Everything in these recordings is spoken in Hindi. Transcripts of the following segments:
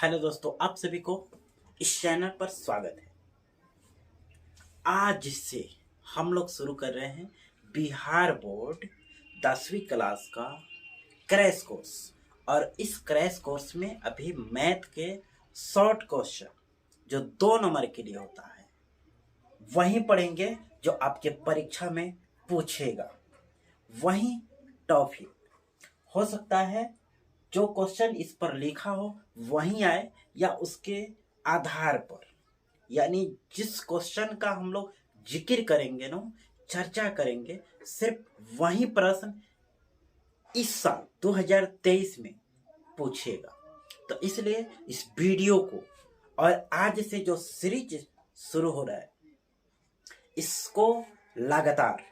हेलो दोस्तों, आप सभी को इस चैनल पर स्वागत है। आज से हम लोग शुरू कर रहे हैं बिहार बोर्ड 10वीं क्लास का क्रैश कोर्स। और इस क्रैश कोर्स में अभी मैथ के शॉर्ट क्वेश्चन जो 2 नंबर के लिए होता है वही पढ़ेंगे, जो आपके परीक्षा में पूछेगा। वही टॉपिक हो सकता है जो क्वेश्चन इस पर लिखा हो वही आए या उसके आधार पर, यानी जिस क्वेश्चन का हम लोग जिक्र करेंगे ना, चर्चा करेंगे, सिर्फ वही प्रश्न इस साल 2023 में पूछेगा। तो इसलिए इस वीडियो को और आज से जो सीरीज शुरू हो रहा है इसको लगातार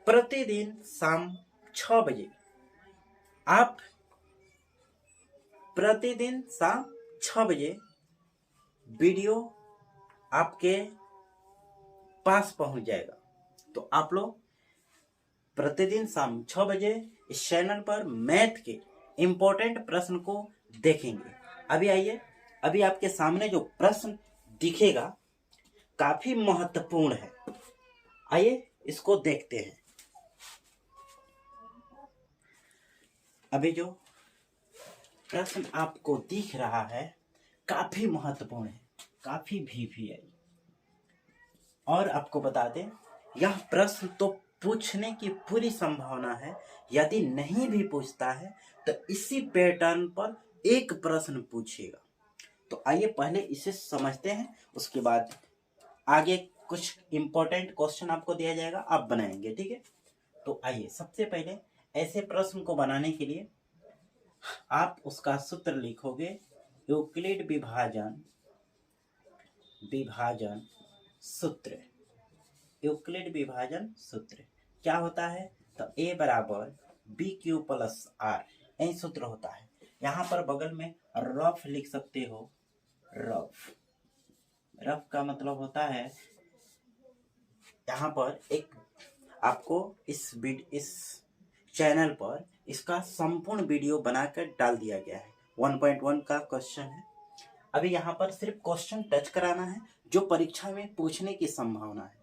प्रतिदिन शाम 6 बजे आप प्रतिदिन शाम 6 बजे वीडियो आपके पास पहुंच जाएगा। तो आप लोग प्रतिदिन शाम 6 बजे इस चैनल पर मैथ के इम्पोर्टेंट प्रश्न को देखेंगे। अभी आइए, अभी आपके सामने जो प्रश्न दिखेगा काफी महत्वपूर्ण है। आइए इसको देखते हैं। अभी जो प्रश्न आपको दिख रहा है काफी महत्वपूर्ण है, काफी VVI। और आपको बता दें, यह प्रश्न तो पूछने की पूरी संभावना है। यदि नहीं भी पूछता है तो इसी पैटर्न पर एक प्रश्न पूछेगा। तो आइए पहले इसे समझते हैं, उसके बाद आगे कुछ इंपॉर्टेंट क्वेश्चन आपको दिया जाएगा, आप बनाएंगे, ठीक है। तो आइए सबसे पहले ऐसे प्रश्न को बनाने के लिए आप उसका सूत्र लिखोगे। यूक्लिड विभाजन सूत्र। यूक्लिड विभाजन सूत्र क्या होता है? तो A बराबर BQ प्लस R, यही सूत्र होता है। यहाँ पर बगल में रफ लिख सकते हो। रफ का मतलब होता है, यहाँ पर एक आपको इस चैनल पर इसका संपूर्ण वीडियो बनाकर डाल दिया गया है। 1.1 का क्वेश्चन है। अभी यहाँ पर सिर्फ क्वेश्चन टच कराना है जो परीक्षा में पूछने की संभावना है।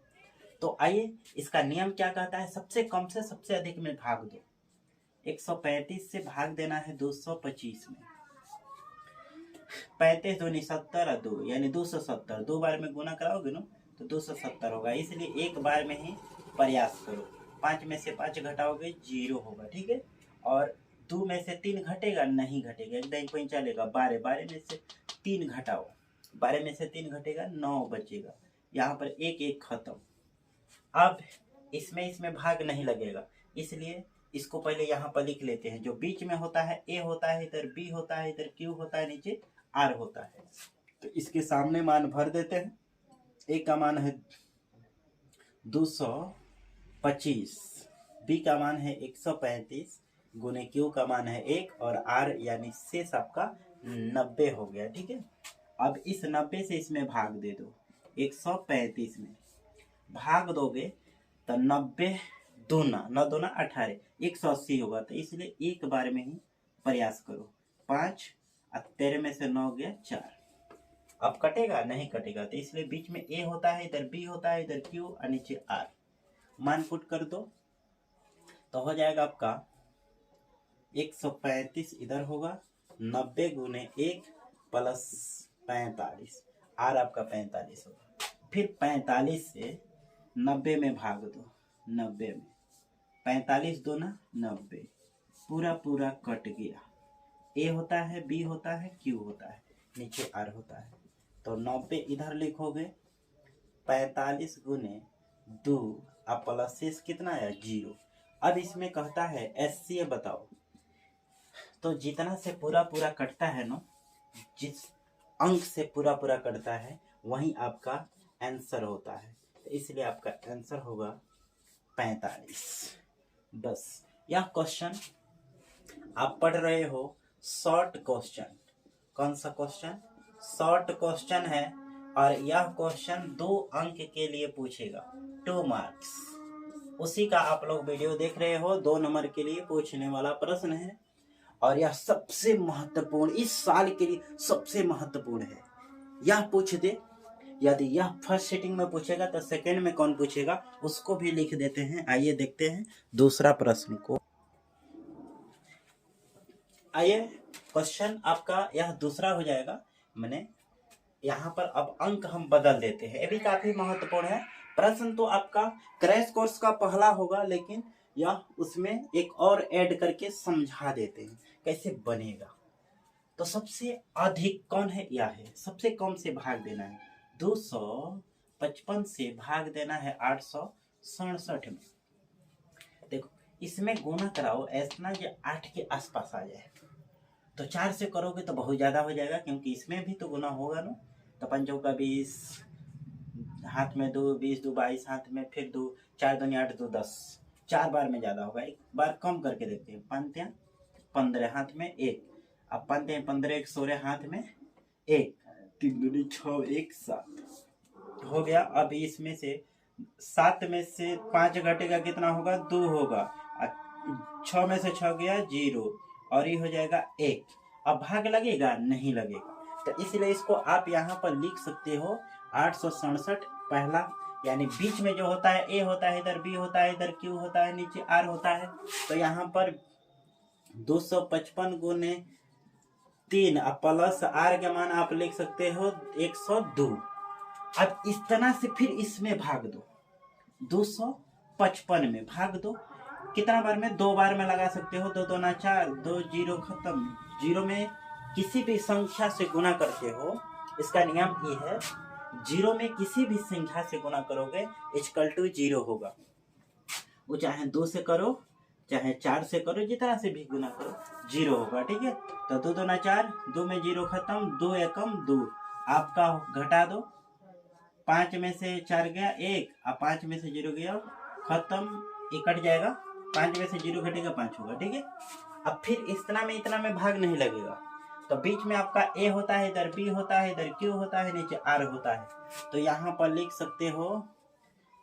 तो आइए, इसका नियम क्या कहता है? सबसे कम से सबसे अधिक में भाग दो। 135 से भाग देना है 225 में। 35 दूनी 70 और 2 यानी 270। 2 बार में गुना कराओगे ना तो 270 होगा। इसलिए एक बार में ही प्रयास करो। 5 में से 5 घटाओगे 0 होगा, ठीक है। और 2 में से 3 घटेगा, नहीं घटेगा, एकदम कोई चलेगा। 12 में से 3 घटाओ, 12 में से 3 घटेगा, 9 बचेगा। यहाँ पर एक एक खत्म। अब इसमें भाग नहीं लगेगा, इसलिए इसको पहले यहाँ पर लिख लेते हैं। जो बीच में होता है A होता है, इधर B होता है, इधर Q होता है, नीचे R होता है। तो इसके सामने मान भर देते हैं। A का मान है 225, B का मान है 135, गुने Q का मान है 1 और R यानी शेष आपका 90 हो गया, ठीक है। अब इस 90 से इसमें भाग दे दो। 135 में भाग दोगे तो 90 दूना 9 दूना 18, 180 होगा। तो इसलिए एक बार में ही प्रयास करो। 5 और 13 में से 9 गया 4। अब कटेगा? नहीं कटेगा। तो इसलिए बीच में A होता है, इधर B होता है, इधर Q और नीचे R। मान पुट कर दो तो हो जाएगा आपका 135 इधर होगा, 90 गुने 1 प्लस 45, R आपका 45 होगा। फिर 45 से 90 में भाग दो। 90 में 45 दूना 90, पूरा कट गया। A होता है, B होता है, Q होता है, नीचे R होता है। तो 90 इधर लिखोगे, 45 गुने 2 अब प्लस शेष कितना है? 0। अब इसमें कहता है SCA बताओ। तो जितना से पूरा कटता है ना, जिस अंक से पूरा कटता है वही आपका आंसर होता है। तो इसलिए आपका आंसर होगा 45। बस यह क्वेश्चन आप पढ़ रहे हो शॉर्ट क्वेश्चन। कौन सा क्वेश्चन? शॉर्ट क्वेश्चन है। और यह क्वेश्चन 2 अंक के लिए पूछेगा, 2 मार्क्स। उसी का आप लोग वीडियो देख रहे हो। 2 नंबर के लिए पूछने वाला प्रश्न है और यह सबसे महत्वपूर्ण, इस साल के लिए सबसे महत्वपूर्ण है। यह पूछ दे, यदि यह फर्स्ट सेटिंग में पूछेगा तो सेकंड में कौन पूछेगा उसको भी लिख देते हैं। आइए देखते हैं दूसरा प्रश्न को। आइए क्वेश्चन आपका यह दूसरा हो जाएगा। मैंने यहाँ पर अब अंक हम बदल देते हैं, ये भी काफी महत्वपूर्ण है। प्रश्न तो आपका क्रैश कोर्स का पहला होगा, लेकिन यह उसमें एक और ऐड करके समझा देते हैं कैसे बनेगा। तो सबसे अधिक कौन है, यह है। सबसे कम से भाग देना है, 255 से भाग देना है 867 में। देखो इसमें गुना कराओ ऐसा जो 8 के आसपास आ जाए। तो 4 से करोगे तो बहुत ज्यादा हो जाएगा, क्योंकि इसमें भी तो गुना होगा ना। तो 5 का 20, हाथ में 2, 20 2 22, हाथ में फिर 2, 4 दूनी 8 2 10, 4 बार में ज्यादा होगा। एक बार कम करके देखते हैं, 5 15, हाथ में 1, अब 5 15 1 16, हाथ में 1, 3 दूनी 6 1 7 हो गया। अब इसमें से 7 में से 5 घटेगा कितना होगा, 2 होगा। 6 में से 6 गया 0, और ये हो जाएगा 1। अब भाग लगेगा, नहीं लगेगा। तो इसलिए इसको आप यहाँ पर लिख सकते हो 867 पहला, यानी बीच में जो होता है ए होता है, इधर बी होता है, इधर क्यू होता है, नीचे आर होता है। तो यहाँ पर 255 गुने 3 प्लस आर के मान आप लिख सकते हो 102। अब इस तरह से फिर इसमें भाग दो, 255 में भाग दो। कितना बार में, 2 बार में लगा सकते हो। 2 2 4, 2 0 खत्म। 0 में किसी भी संख्या से गुना करते हो, इसका नियम ये है, 0 में किसी भी संख्या से गुना करोगे इक्वल टू 0 होगा। वो चाहे 2 से करो, चाहे 4 से करो, जितना से भी गुना करो 0 होगा। ठीक है। तो 2 2 4, 2 में 0 खत्म, 2 एकम 2, आपका घटा दो। 5 में से 4 गया 1, अब 5 में से 0 गया खत्म, ये कट जाएगा। 5 में से 0 घटेगा 5 होगा। ठीक है। अब फिर इतना में भाग नहीं लगेगा। तो बीच में आपका ए होता है, इधर बी होता है, इधर क्यू होता है, नीचे आर होता है। तो यहाँ पर लिख सकते हो,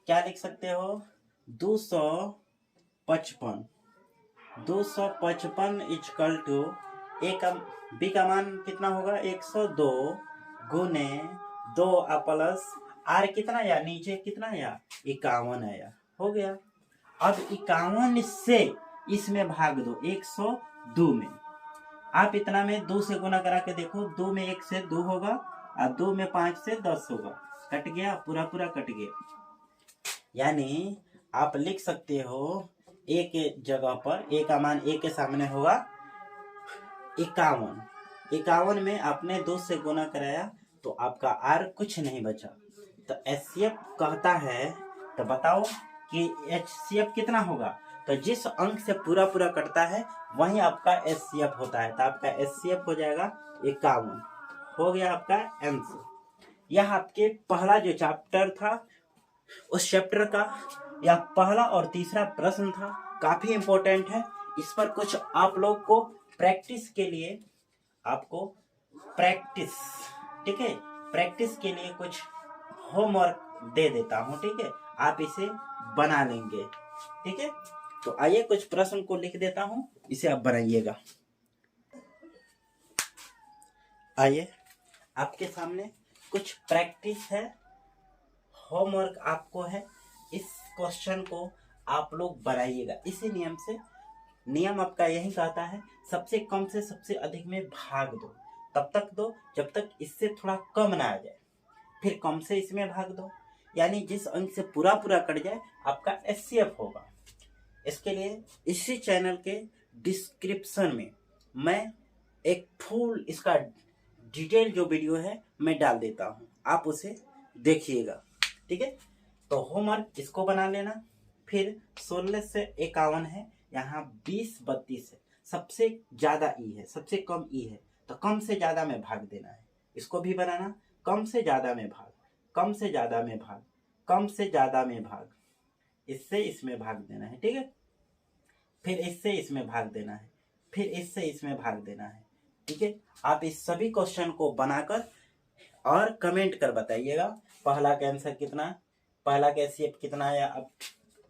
क्या लिख सकते हो, 255 इक्वल टू ए का बी का मान कितना होगा, 102 गुने 2 प्लस आर कितना या नीचे कितना या 51 आया, हो गया। अब 51 से इसमें भाग दो 102 में। आप इतना में 2 से गुना करा के देखो, 2 में 1 से 2 होगा, और 2 में 5 से 10 होगा। कट गया, पूरा कट गया। यानी आप लिख सकते हो ए के जगह पर, ए का मान ए के सामने होगा 51। 51 में आपने 2 से गुना कराया तो आपका आर कुछ नहीं बचा। तो एचसीएफ कहता है, तो बताओ कि एचसीएफ कितना होगा। तो जिस अंक से पूरा कटता है वही आपका एचसीएफ होता है। तो आपका एचसीएफ हो जाएगा 51, हो गया आपका आंसर। यह आपके पहला जो चैप्टर था उस चैप्टर का यह पहला और तीसरा प्रश्न था, काफी इंपॉर्टेंट है। इस पर कुछ आप लोग को प्रैक्टिस के लिए, आपको प्रैक्टिस, ठीक है, प्रैक्टिस के लिए कुछ होमवर्क दे देता हूं। ठीक है, आप इसे बना लेंगे। ठीक है, तो आइए कुछ प्रश्न को लिख देता हूं, इसे आप बनाइएगा। आइए आपके सामने कुछ प्रैक्टिस है, होमवर्क आपको है। इस क्वेश्चन को आप लोग बनाइएगा इसी नियम से। नियम आपका यही कहता है, सबसे कम से सबसे अधिक में भाग दो। तब तक दो जब तक इससे थोड़ा कम ना आ जाए, फिर कम से इसमें भाग दो, यानी जिस अंक से पूरा कट जाए आपका एचसीएफ होगा। इसके लिए इसी चैनल के डिस्क्रिप्शन में मैं एक फुल इसका डिटेल जो वीडियो है मैं डाल देता हूं, आप उसे देखिएगा। ठीक है, तो होमवर्क इसको बना लेना। फिर 16 से 51 है, यहाँ 20 32 है, सबसे ज्यादा ई है, सबसे कम ई है, तो कम से ज्यादा में भाग देना है। इसको भी बनाना, कम से ज्यादा में भाग, कम से ज्यादा में भाग, कम से ज्यादा में भाग, इससे इसमें भाग देना है। ठीक है, फिर इससे इसमें भाग देना है, फिर इससे इसमें भाग देना है। ठीक है, आप इस सभी क्वेश्चन को बनाकर और कमेंट कर बताइएगा पहला का आंसर कितना, पहला का एचसीएफ कितना आया। अब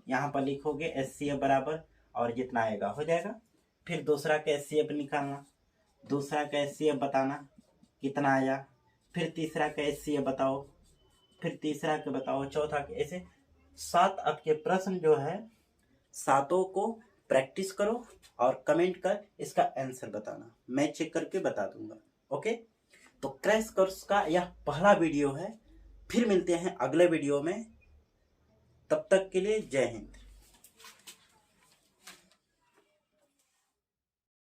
यहाँ पर लिखोगे एचसीएफ बराबर और जितना आएगा हो जाएगा। फिर दूसरा का एचसीएफ निकालना, दूसरा का एचसीएफ बताना कितना आया, फिर तीसरा का एचसीएफ बताओ, फिर तीसरा का बताओ, चौथा का, ऐसे 7 आपके प्रश्न जो है, सातों को प्रैक्टिस करो और कमेंट कर इसका आंसर बताना, मैं चेक करके बता दूंगा। ओके, तो क्रैश कोर्स का यह पहला वीडियो है। फिर मिलते हैं अगले वीडियो में, तब तक के लिए जय हिंद।